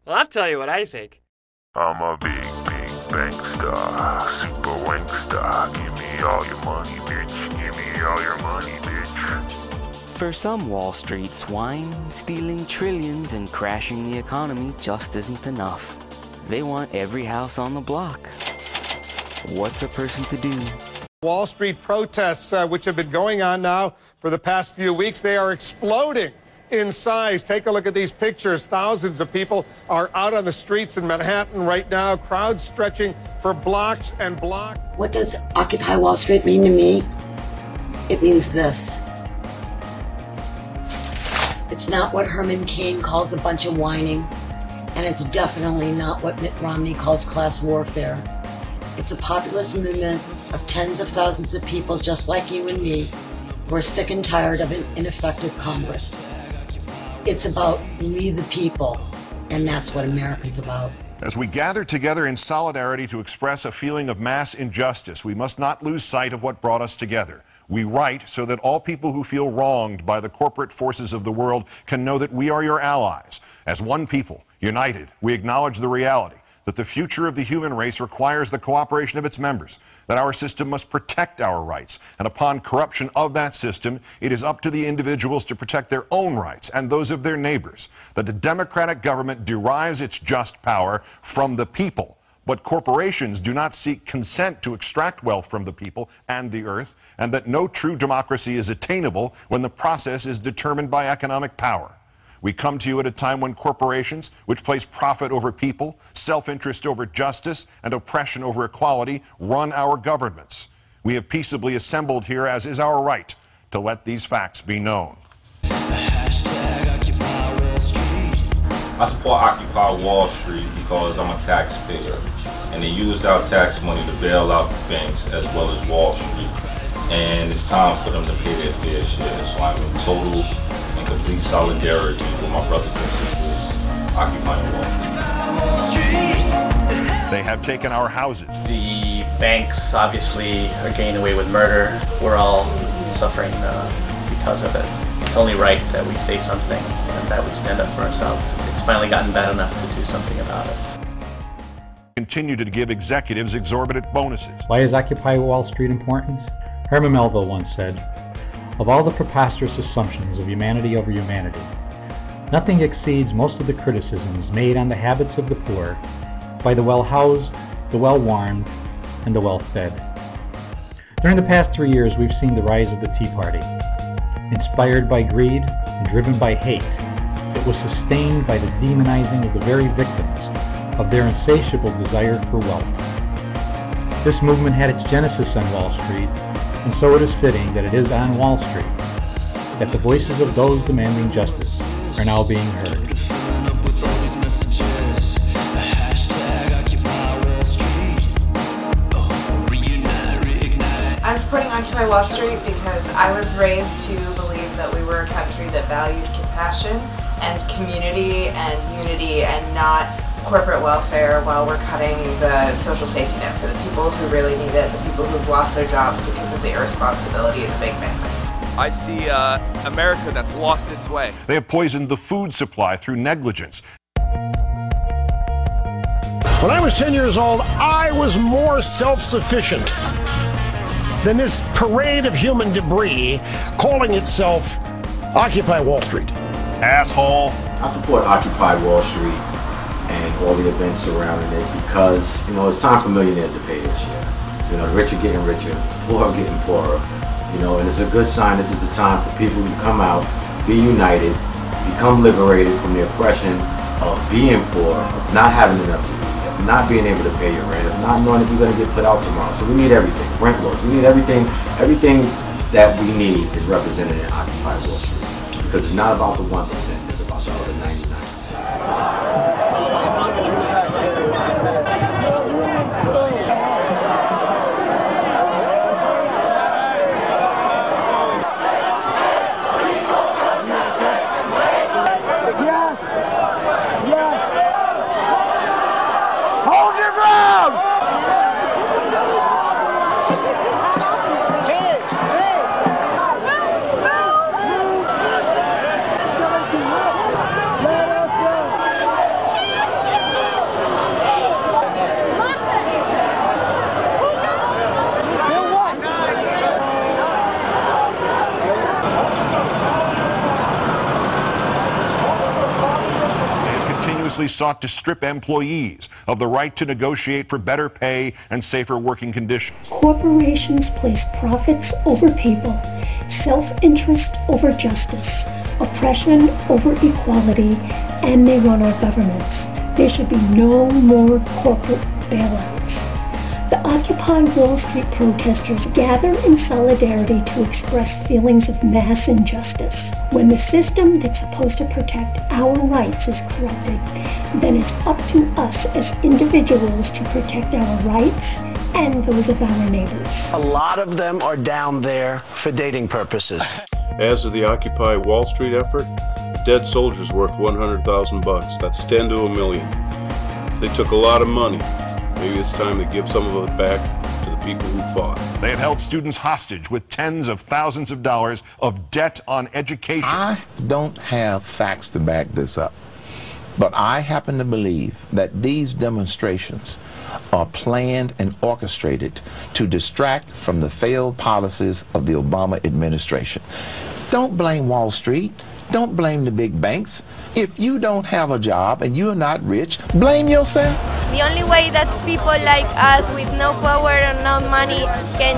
Well, I'll tell you what I think. I'm a big bankster, super wankster. Give me all your money, bitch. Give me all your money, bitch. For some Wall Street swine, stealing trillions and crashing the economy just isn't enough. They want every house on the block. What's a person to do? Wall Street protests, which have been going on now for the past few weeks, they are exploding in size. Take a look at these pictures. Thousands of people are out on the streets in Manhattan right now, crowds stretching for blocks and blocks. What does Occupy Wall Street mean to me? It means this. It's not what Herman Cain calls a bunch of whining, and it's definitely not what Mitt Romney calls class warfare. It's a populist movement of tens of thousands of people just like you and me who are sick and tired of an ineffective Congress. It's about we the people, and that's what America's about. As we gather together in solidarity to express a feeling of mass injustice, we must not lose sight of what brought us together. We write so that all people who feel wronged by the corporate forces of the world can know that we are your allies. As one people, united, we acknowledge the reality that the future of the human race requires the cooperation of its members, that our system must protect our rights, and upon corruption of that system, it is up to the individuals to protect their own rights and those of their neighbors, that the democratic government derives its just power from the people, but corporations do not seek consent to extract wealth from the people and the earth, and that no true democracy is attainable when the process is determined by economic power. We come to you at a time when corporations, which place profit over people, self-interest over justice, and oppression over equality, run our governments. We have peaceably assembled here, as is our right, to let these facts be known. I support Occupy Wall Street because I'm a taxpayer, and they used our tax money to bail out the banks as well as Wall Street. And it's time for them to pay their fair share. So I'm in total and complete solidarity with my brothers and sisters occupying Wall Street. They have taken our houses. The banks obviously are getting away with murder. We're all suffering because of it. It's only right that we say something and that we stand up for ourselves. It's finally gotten bad enough to do something about it. Continue to give executives exorbitant bonuses. Why is Occupy Wall Street important? Herman Melville once said, "Of all the preposterous assumptions of humanity over humanity, nothing exceeds most of the criticisms made on the habits of the poor by the well-housed, the well-warmed, and the well-fed." During the past 3 years, we've seen the rise of the Tea Party. Inspired by greed and driven by hate, it was sustained by the demonizing of the very victims of their insatiable desire for wealth. This movement had its genesis on Wall Street, and so it is fitting that it is on Wall Street that the voices of those demanding justice are now being heard. I'm supporting Occupy Wall Street because I was raised to believe that we were a country that valued compassion and community and unity and not corporate welfare while we're cutting the social safety net for the people who really need it, the people who've lost their jobs because of the irresponsibility of the big banks. I see America that's lost its way. They have poisoned the food supply through negligence. When I was 10 years old, I was more self-sufficient than this parade of human debris calling itself Occupy Wall Street. Asshole. I support Occupy Wall Street and all the events surrounding it because, it's time for millionaires to pay their share. The rich are getting richer, the poor are getting poorer, and it's a good sign. This is the time for people to come out, be united, become liberated from the oppression of being poor, of not having enough to eat, of not being able to pay your rent, of not knowing if you're going to get put out tomorrow. So we need everything. Rent laws. We need everything. Everything that we need is represented in Occupy Wall Street because it's not about the 1%. It's about the other 99%. continuously sought to strip employees of the right to negotiate for better pay and safer working conditions. Corporations place profits over people, self-interest over justice, oppression over equality, and they run our governments. There should be no more corporate bailouts. The Occupy Wall Street protesters gather in solidarity to express feelings of mass injustice. When the system that's supposed to protect our rights is corrupted, then it's up to us as individuals to protect our rights and those of our neighbors. A lot of them are down there for dating purposes. As of the Occupy Wall Street effort, a dead soldier's worth $100,000. That's 10 to 1 million. They took a lot of money. Maybe it's time to give some of it back to the people who fought. They have held students hostage with tens of thousands of dollars of debt on education. I don't have facts to back this up, but I happen to believe that these demonstrations are planned and orchestrated to distract from the failed policies of the Obama administration. Don't blame Wall Street. Don't blame the big banks. If you don't have a job and you're not rich, blame yourself. The only way that people like us with no power and no money can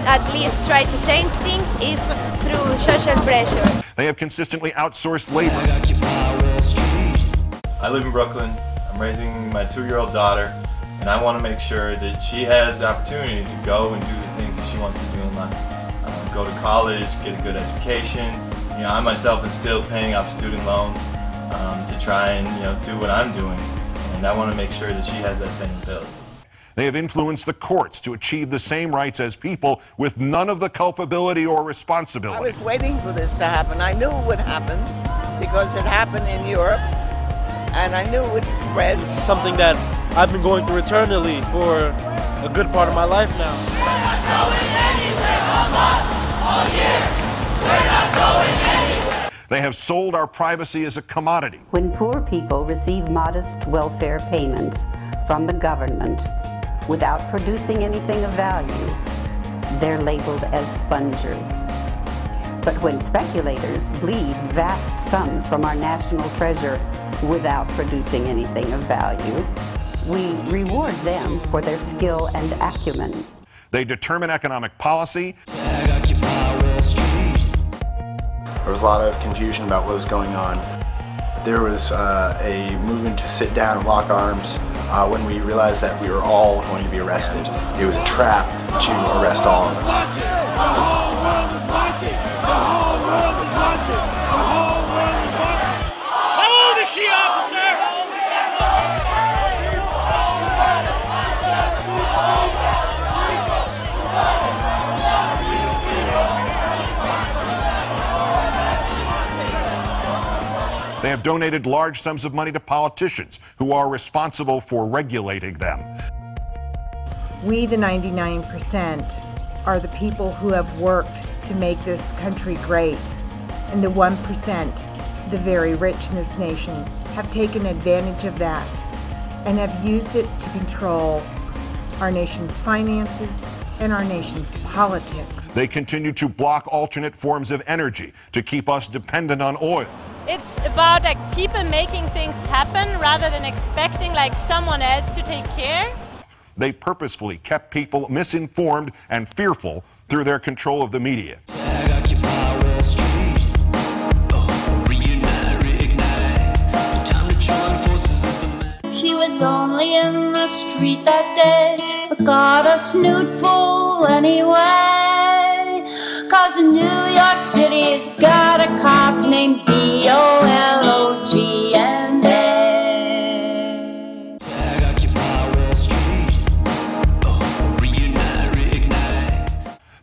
at least try to change things is through social pressure. They have consistently outsourced labor. I live in Brooklyn. I'm raising my 2-year-old daughter, and I want to make sure that she has the opportunity to go and do the things that she wants to do in life. Go to college, get a good education. You know, I myself am still paying off student loans to try and do what I'm doing, and I want to make sure that she has that same ability. They have influenced the courts to achieve the same rights as people with none of the culpability or responsibility. I was waiting for this to happen. I knew it would happen because it happened in Europe, and I knew it would spread. This is something that I've been going through eternally for a good part of my life now. We're not going anywhere all month, all year. We're not going anywhere. They have sold our privacy as a commodity. When poor people receive modest welfare payments from the government without producing anything of value, they're labeled as spongers. But when speculators bleed vast sums from our national treasure without producing anything of value, we reward them for their skill and acumen. They determine economic policy. There was a lot of confusion about what was going on. There was a movement to sit down and lock arms when we realized that we were all going to be arrested. It was a trap to arrest all of us. How old is she, officer? They have donated large sums of money to politicians who are responsible for regulating them. We, the 99%, are the people who have worked to make this country great. And the 1%, the very rich in this nation, have taken advantage of that and have used it to control our nation's finances and our nation's politics. They continue to block alternate forms of energy to keep us dependent on oil. It's about people making things happen rather than expecting someone else to take care. They purposefully kept people misinformed and fearful through their control of the media. She was only in the street that day, but got a snoot full anyway. 'Cause in New York City's got a cop named BOLOGNA.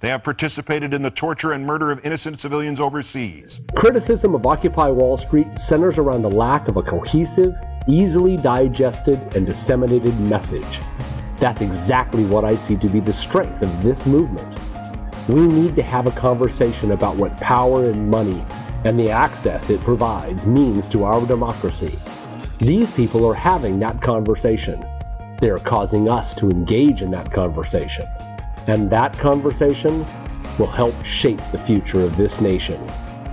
They have participated in the torture and murder of innocent civilians overseas. Criticism of Occupy Wall Street centers around the lack of a cohesive, easily digested and disseminated message. That's exactly what I see to be the strength of this movement. We need to have a conversation about what power and money and the access it provides means to our democracy. These people are having that conversation. They are causing us to engage in that conversation. And that conversation will help shape the future of this nation.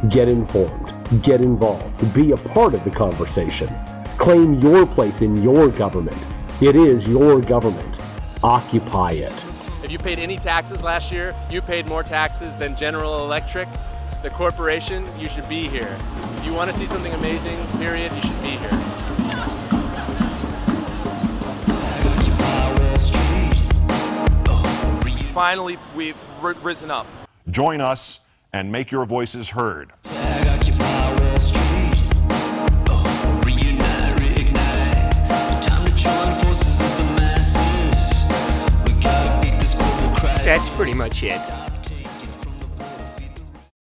Get informed, get involved, be a part of the conversation. Claim your place in your government. It is your government. Occupy it. If you paid any taxes last year, you paid more taxes than General Electric, the corporation. You should be here. If you want to see something amazing, period, you should be here. Finally, we've risen up. Join us and make your voices heard. That's pretty much it.